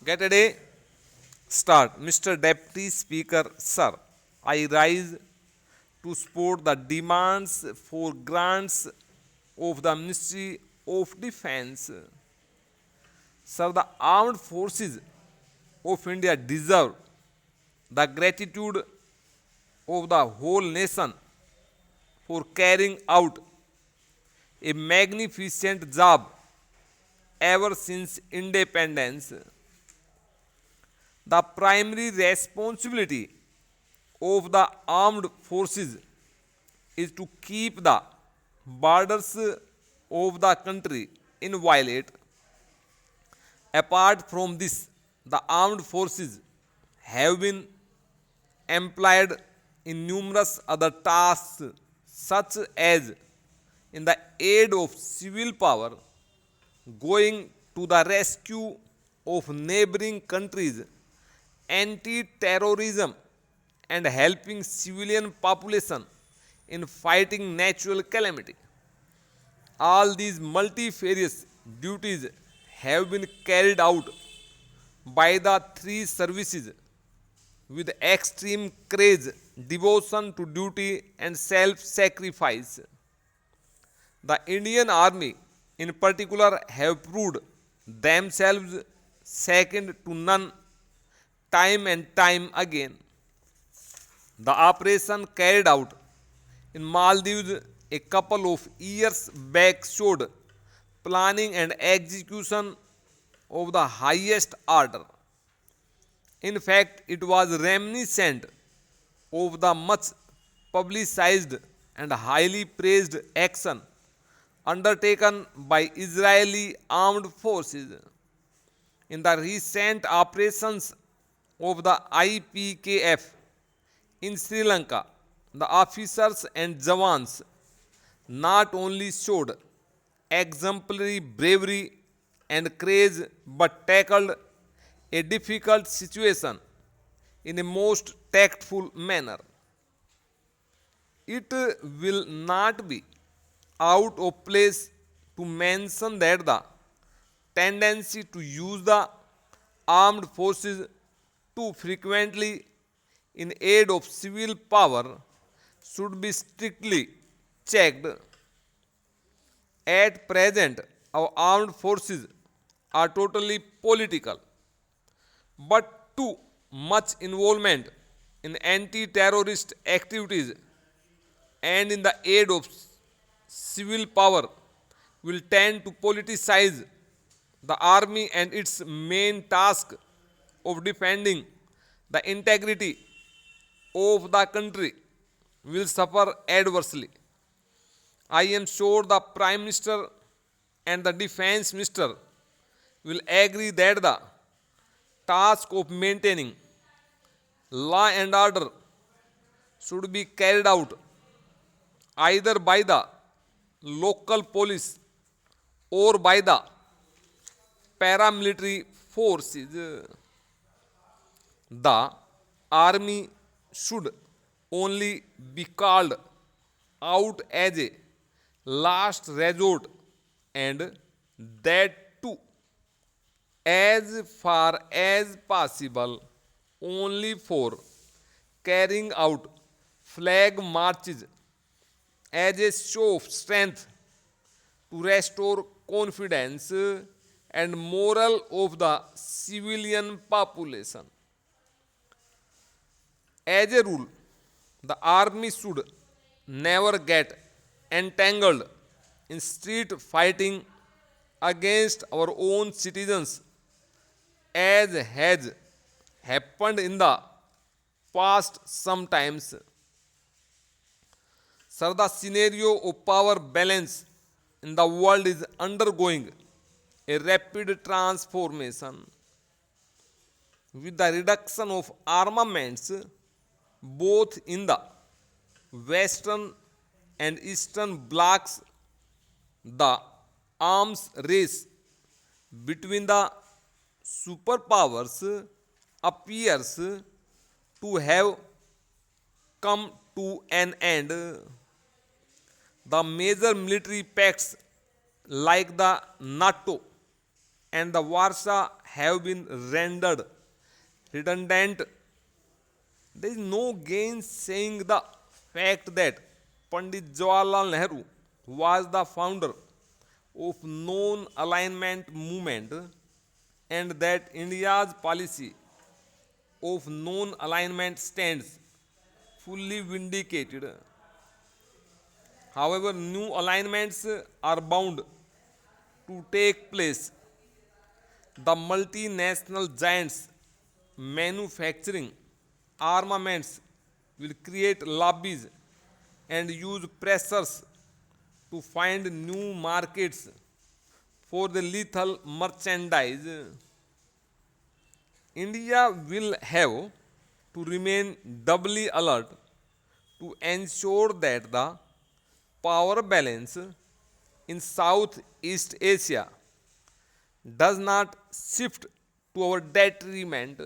Get a day start. Mr. Deputy Speaker, sir, I rise to support the demands for grants of the Ministry of Defence. Sir, the armed forces of India deserve the gratitude of the whole nation for carrying out a magnificent job ever since independence. The primary responsibility of the armed forces is to keep the borders of the country inviolate. Apart from this, the armed forces have been employed in numerous other tasks, such as in the aid of civil power, going to the rescue of neighboring countries, anti-terrorism, and helping civilian population in fighting natural calamity. All these multifarious duties have been carried out by the three services with extreme courage, devotion to duty, and self sacrifice. The Indian Army, in particular, have proved themselves second to none time and time again. The operation carried out in Maldives a couple of years back showed planning and execution of the highest order. In fact, it was reminiscent of the much publicized and highly praised action undertaken by Israeli armed forces in the recent operations of the IPKF in Sri Lanka. The officers and Jawans not only showed exemplary bravery and courage but tackled a difficult situation in a most tactful manner. It will not be out of place to mention that the tendency to use the armed forces too frequently in aid of civil power should be strictly checked. At present, our armed forces are totally political, but too much involvement in anti terrorist activities and in the aid of civil power will tend to politicize the army, and its main task of defending the integrity of the country will suffer adversely. I am sure the Prime Minister and the Defence Minister will agree that the task of maintaining law and order should be carried out either by the local police or by the paramilitary forces. The army should only be called out as a last resort, and that too, as far as possible, only for carrying out flag marches as a show of strength to restore confidence and morale of the civilian population. As a rule, the army should never get entangled in street fighting against our own citizens, as has happened in the past sometimes. Sir, the scenario of power balance in the world is undergoing a rapid transformation. With the reduction of armaments both in the Western and Eastern blocs, the arms race between the superpowers appears to have come to an end. The major military pacts like the NATO and the Warsaw have been rendered redundant. There is no gainsaying the fact that Pandit Jawaharlal Nehru was the founder of non-alignment movement and that India's policy of non-alignment stands fully vindicated. However, new alignments are bound to take place. The multinational giants manufacturing armaments will create lobbies and use pressures to find new markets for the lethal merchandise. India will have to remain doubly alert to ensure that the power balance in Southeast Asia does not shift to our detriment.